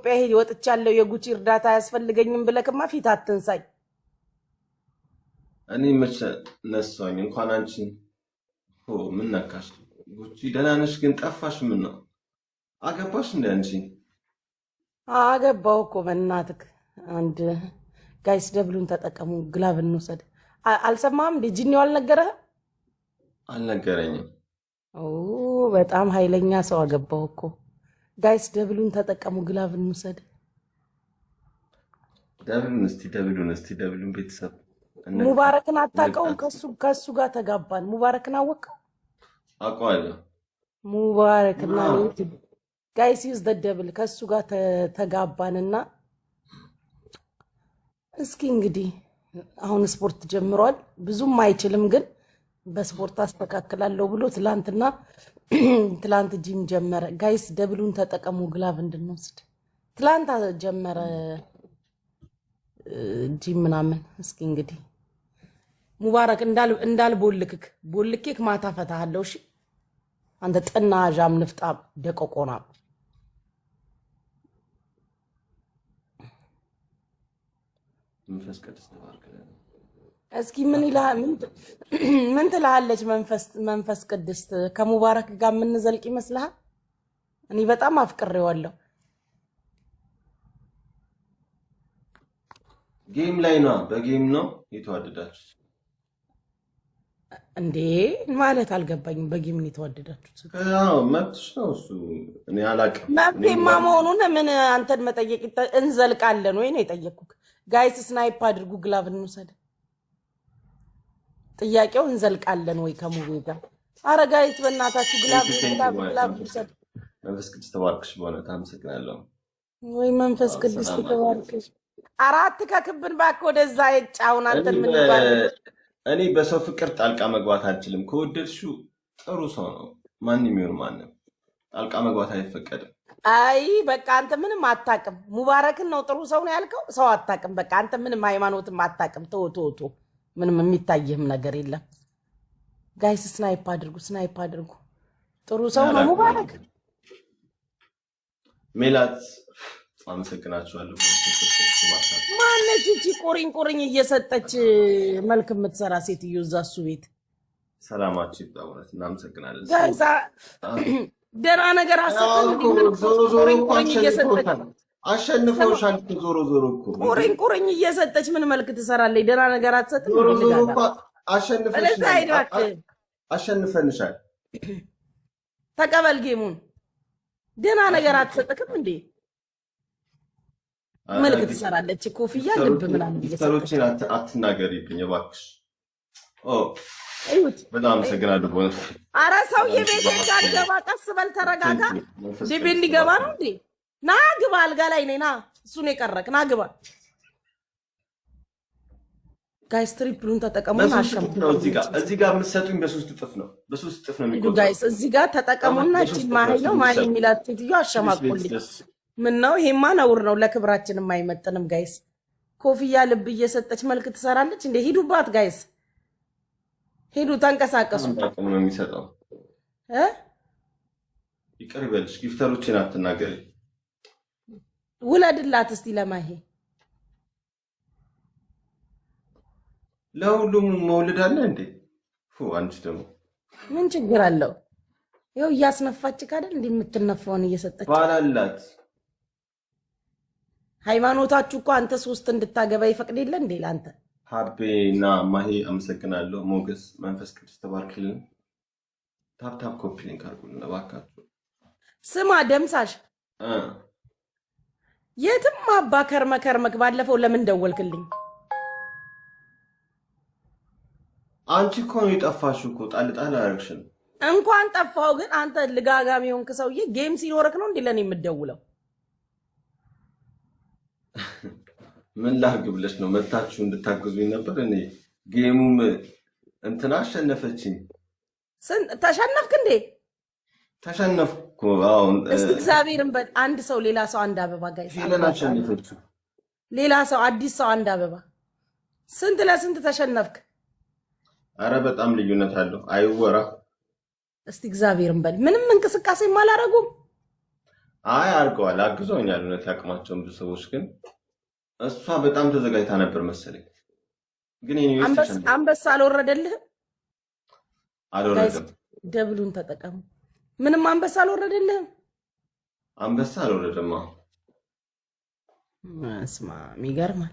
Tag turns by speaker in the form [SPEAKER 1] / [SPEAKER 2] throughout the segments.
[SPEAKER 1] ኢትዮጵያ ሄድ ወጥቻለሁ የጉቺ እርዳታ ያስፈልገኝም ብለክማ ፊት አትንሳይ።
[SPEAKER 2] እኔ መቼ ነሳኝ እንኳን አንቺን ምን ነካሽ? ጉቺ ደህና ነሽ? ግን ጠፋሽ። ምን ነው አገባሽ እንደ አንቺ?
[SPEAKER 1] አገባሁ እኮ በእናትህ። አንድ ጋይስ ደብሉን ተጠቀሙ፣ ግላብ እንውሰድ። አልሰማህም? ጂኒው አልነገረህም?
[SPEAKER 2] አልነገረኝም።
[SPEAKER 1] በጣም ኃይለኛ ሰው አገባሁ እኮ። ጋይስ ደብሉን ተጠቀሙ፣ ግላብ እንውሰድ።
[SPEAKER 2] ደብሉን ቤተሰብ
[SPEAKER 1] ሙባረክን አታውቀውም? ከሱ ጋር ተጋባን። ሙባረክን አወቀው?
[SPEAKER 2] አውቀዋለሁ።
[SPEAKER 1] ሙባረክና ጋይስ ዩዝ ዘ ደብል ከሱ ጋር ተጋባንና እስኪ እንግዲህ አሁን ስፖርት ጀምሯል። ብዙም አይችልም ግን በስፖርት አስተካክላለሁ ብሎ ትላንት ጂም ጀመረ። ጋይስ ደብሉን ተጠቀሙ ግላብ እንድንወስድ። ትላንት ጀመረ ጂም ምናምን። እስኪ እንግዲህ ሙባረክ ቦልኬክ ማታ ፈታሃለሁ። እሺ አንተ ጥናዣም ንፍጣ ደቆቆና
[SPEAKER 2] መንፈስ ቅዱስ ተባረከ።
[SPEAKER 1] እስኪ ምን ትላለች መንፈስ ቅዱስ? ከሙባረክ ጋር የምንዘልቅ ይመስልሃል? እኔ በጣም አፍቅሬዋለሁ።
[SPEAKER 2] ጌም ላይ ነው፣ በጌም ነው የተዋደዳችሁት
[SPEAKER 1] እንዴ? ማለት አልገባኝም። በጌም ነው የተዋደዳችሁት?
[SPEAKER 2] መብትሽ ነው እሱ። እኔ አላውቅም።
[SPEAKER 1] መብቴማ መሆኑን ምን አንተን መጠየቅ እንዘልቃለን ወይ ነው የጠየቅኩህ። ጋይስ ስናይፕ አድርጉ፣ ግላብ እንውሰድ። ጥያቄው እንዘልቃለን ወይ ከሙቤ ጋር? አረ ጋይስ በእናታችሁ ግላብ እንውሰድ።
[SPEAKER 2] መንፈስ ቅዱስ ተባርክሽ። በእውነት አመሰግናለሁ።
[SPEAKER 1] ወይ መንፈስ ቅዱስ ተባርክሽ። አራት ከክብን ባክ ወደዛ ይጫውን። አንተ ምን ይባል?
[SPEAKER 2] እኔ በሰው ፍቅር ጣልቃ መግባት አልችልም። ከወደድሽው ጥሩ ሰው ነው፣ ማንም ይሁን ማንም ጣልቃ መግባት አይፈቀድም።
[SPEAKER 1] አይ በቃ አንተ ምንም አታውቅም። ሙባረክን ነው ጥሩ ሰው ነው ያልከው፣ ሰው አታውቅም። በቃ አንተ ምንም ሃይማኖትም አታውቅም። ቶ ምንም የሚታይህም ነገር የለም። ጋይስ ስናይፕ አድርጉ። ጥሩ ሰው ነው ሙባረክ።
[SPEAKER 2] ሜላት አመሰግናችኋለሁ።
[SPEAKER 1] ማነች እቺ ቁሪኝ እየሰጠች መልክ የምትሰራ ሴትዮ እዛ እሱ ቤት?
[SPEAKER 2] ሰላማችሁ ይብዛ። በእውነት እናመሰግናለን።
[SPEAKER 1] ጋይስ ደህና ነገር አሰጠኝ። ቁሪኝ እየሰጠች
[SPEAKER 2] አሸንፈውሻል። ዞሮ እኮ
[SPEAKER 1] ቁሪኝ እየሰጠች ምን መልክ ትሰራለች? ደህና ነገር አትሰጥም።
[SPEAKER 2] አሸንፈንሻል።
[SPEAKER 1] ተቀበል ጌሙን። ደህና ነገር አትሰጥክም እንዴ? መልክ ትሰራለች። ኮፍያ ልብ ምናምን እየሰጠች
[SPEAKER 2] አትናገሪብኝ እባክሽ። በጣም አመሰግናለሁ።
[SPEAKER 1] ኧረ ሰውዬ ቤት እንዳልገባ ቀስ በል ተረጋጋ። ቤት እንዲገባ ነው እንዴ? ና ግባ፣ አልጋ ላይ ነኝ። ና እሱን የቀረክ ና ግባ። ጋይስ ትሪፕሉን ተጠቀሙና አሸምቱ።
[SPEAKER 2] እዚህ ጋር የምትሰጡኝ በሶስት እጥፍ ነው የሚቆጠረው።
[SPEAKER 1] ጋይስ እዚህ ጋር ተጠቀሙና እቺ ማይ የሚላት ሴትዮ አሸማቁልኝ። ምን ነው ይሄማ ነውር ነው፣ ለክብራችንም አይመጥንም። ጋይስ ኮፍያ ልብ እየሰጠች መልክ ትሰራለች እንዴ? ሂዱባት ጋይስ ሂዱ፣ ተንቀሳቀሱ።
[SPEAKER 2] ነው የሚሰጠው ይቅር ይበልሽ። ጊፍተሮችን አትናገሪ።
[SPEAKER 1] ውለድላት እስቲ ለማይሄ
[SPEAKER 2] ለሁሉም መውለድ አለ እንዴ? አንቺ ደግሞ
[SPEAKER 1] ምን ችግር አለው? ይኸው እያስነፋች ካደል እንዴ የምትነፋውን እየሰጠች
[SPEAKER 2] ባላላት።
[SPEAKER 1] ሃይማኖታችሁ እኮ አንተ ሶስት እንድታገባ ይፈቅድ የለ እንዴ ላንተ?
[SPEAKER 2] ሀቤና ማሄ አመሰግናለሁ። ሞገስ መንፈስ ቅዱስ ተባርክልን። ታፕ ኮፒ ሊንክ አድርጉልን እባካችሁ።
[SPEAKER 1] ስማ ደምሳሽ የትም አባ ከርመክ ባለፈው ለምን ደወልክልኝ?
[SPEAKER 2] አንቺ እኮ ነው የጠፋሽው እኮ ጣል አያርግሽም።
[SPEAKER 1] እንኳን ጠፋው ግን አንተ ልጋጋሚ ሆንክ ሰውዬ። ጌም ሲኖርክ ነው እንዴ ለኔ የምትደውለው?
[SPEAKER 2] ምን ላድርግ ብለሽ ነው? መታችሁ እንድታግዙኝ ነበር። እኔ ጌሙም እንትና አሸነፈችኝ።
[SPEAKER 1] ተሸነፍክ እንዴ?
[SPEAKER 2] ተሸነፍኩ።
[SPEAKER 1] እስቲ እግዚአብሔርን በል። አንድ ሰው ሌላ ሰው አንድ አበባ ጋይስ
[SPEAKER 2] ሄለን አሸነፈችው።
[SPEAKER 1] ሌላ ሰው አዲስ ሰው አንድ አበባ። ስንት ለስንት ተሸነፍክ?
[SPEAKER 2] አረ በጣም ልዩነት አለው። አይወራ።
[SPEAKER 1] እስቲ እግዚአብሔርን በል። ምንም እንቅስቃሴም አላረጉም።
[SPEAKER 2] አይ አድርገዋል፣ አግዘውኛል። እውነት ያቅማቸውን ብዙ ሰዎች ግን እሷ በጣም ተዘጋጅታ ነበር መሰለኝ። ግን ዩኒቨርሲቲ ተሸነፈ።
[SPEAKER 1] አንበሳ አልወረደልህም? ጋይስ
[SPEAKER 2] አልወረደም።
[SPEAKER 1] ደብሉን ተጠቀሙ። ምንም አንበሳ አልወረደልህም?
[SPEAKER 2] አንበሳ አልወረደም።
[SPEAKER 1] ስማ ይገርማል።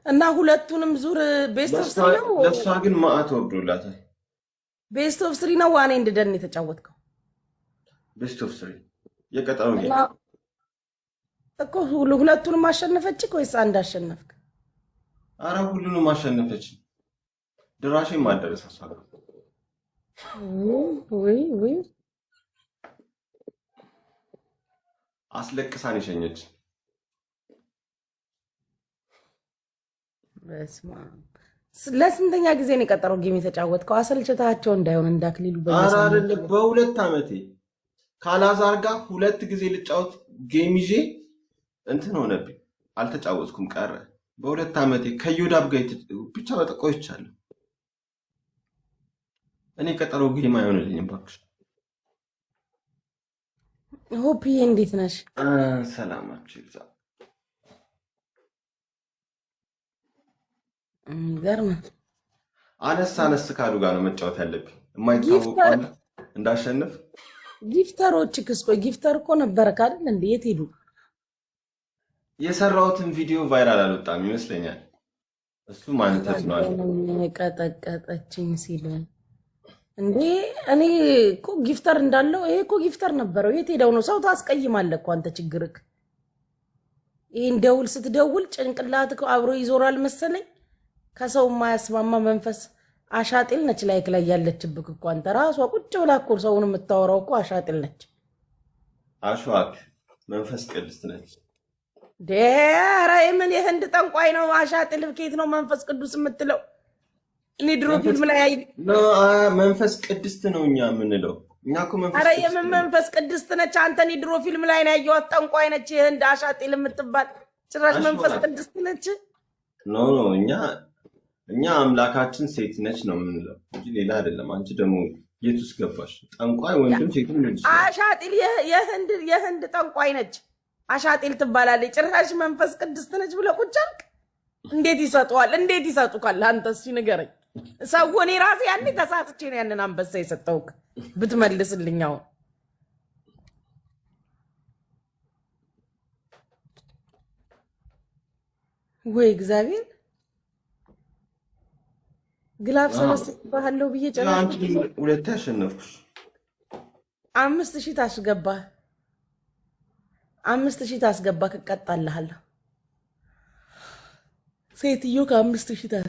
[SPEAKER 1] እና ሁለቱንም ዙር ቤስት ኦፍ ስሪ ነው
[SPEAKER 2] ለእሷ ግን ማአት ወርዶላታል።
[SPEAKER 1] ቤስት ኦፍ ስሪ ነው ዋኔ እንድደን የተጫወትከው
[SPEAKER 2] ቤስት ኦፍ ስሪ የቀጠሮ ጌም
[SPEAKER 1] እና እኮ ሁለቱንም አሸነፈች ወይስ አንድ አሸነፍክ?
[SPEAKER 2] አረ ሁሉንም አሸነፈች። ድራሽም አደረሰ እሷ ጋር።
[SPEAKER 1] ወይ
[SPEAKER 2] አስለቅሳን የሸኘች።
[SPEAKER 1] በስማ ለስንተኛ ጊዜ ነው የቀጠረው ጌም የተጫወትከው? አሰልችታቸው እንዳይሆን እንዳክሊሉ
[SPEAKER 2] አረ አይደለም፣ በ2 ዓመቴ ካላዛር ጋር 2 ጊዜ ልጫወት ጌም ይዤ እንትን ሆነብኝ፣ አልተጫወትኩም ቀረ። በ2 ዓመቴ ከዮዳብ ጋር ብቻ ቆይቻለሁ። እኔ ቀጠሮ ጌም አይሆንልኝም እባክሽ።
[SPEAKER 1] ሆፕዬ እንዴት ነሽ?
[SPEAKER 2] ሰላማችሁ ይብዛ።
[SPEAKER 1] ገርማ
[SPEAKER 2] አነስ ካሉ ጋር ነው መጫወት ያለብኝ። የማይታወቁ አለ እንዳሸንፍ።
[SPEAKER 1] ጊፍተሮች ክስቆ ጊፍተር እኮ ነበረ ካልን እንዴ? የት ሄዱ?
[SPEAKER 2] የሰራሁትን ቪዲዮ ቫይራል አልወጣም ይመስለኛል። እሱ ማንተት ነው አለ
[SPEAKER 1] ቀጠቀጠችኝ ሲል እንዴ እኔ እኮ ጊፍተር እንዳለው ይሄ እኮ ጊፍተር ነበረው። የት ሄደው ነው? ሰው ታስቀይማለህ እኮ አንተ ችግርክ። ይሄን ደውል ስትደውል ጭንቅላትህ አብሮ ይዞራል መሰለኝ። ከሰው የማያስማማ መንፈስ አሻጢል ነች። ላይክ ላይ ያለችብክ እኮ አንተ ራሷ ቁጭ ብላ እኮ ሰውን የምታወራው እኮ አሻጢል ነች።
[SPEAKER 2] አሽዋክ መንፈስ ቅድስት ነች።
[SPEAKER 1] ኧረ የምን የህንድ ጠንቋይ ነው አሻጢል? ኬት ነው መንፈስ ቅዱስ የምትለው? እኔ ድሮ ፊልም ላይ
[SPEAKER 2] መንፈስ ቅድስት ነው እኛ የምንለው። እኛ እኮ መንፈስ
[SPEAKER 1] ኧረ የምን መንፈስ ቅድስት ነች አንተ? እኔ ድሮ ፊልም ላይ ነው ያየኋት። ጠንቋይ ነች የህንድ አሻጢል የምትባል። ጭራሽ መንፈስ ቅድስት ነች።
[SPEAKER 2] ኖ እኛ አምላካችን ሴት ነች ነው የምንለው እንጂ ሌላ አይደለም። አንቺ ደግሞ የት ውስጥ ገባሽ? ጠንቋይ ወንድም ሴትም ነች።
[SPEAKER 1] አሻጢል የህንድ ጠንቋይ ነች፣ አሻጢል ትባላለች። ጭራሽ መንፈስ ቅድስት ነች ብለህ ቁጭ አልክ። እንዴት ይሰጡዋል? እንዴት ይሰጡካል? አንተ እስኪ ንገረኝ። ሰው እኔ ራሴ ያኔ ተሳስቼ ነው ያንን አንበሳ የሰጠውክ። ብትመልስልኝ አሁን ወይ እግዚአብሔር ግላብ ሰበስባለሁ ብዬ ጨራሽ
[SPEAKER 2] አንቺ 2 ያሸነፍኩሽ
[SPEAKER 1] 5000 ታስገባ 5000 ታስገባ እቀጣልሃለሁ። ሴትዮ ከ5000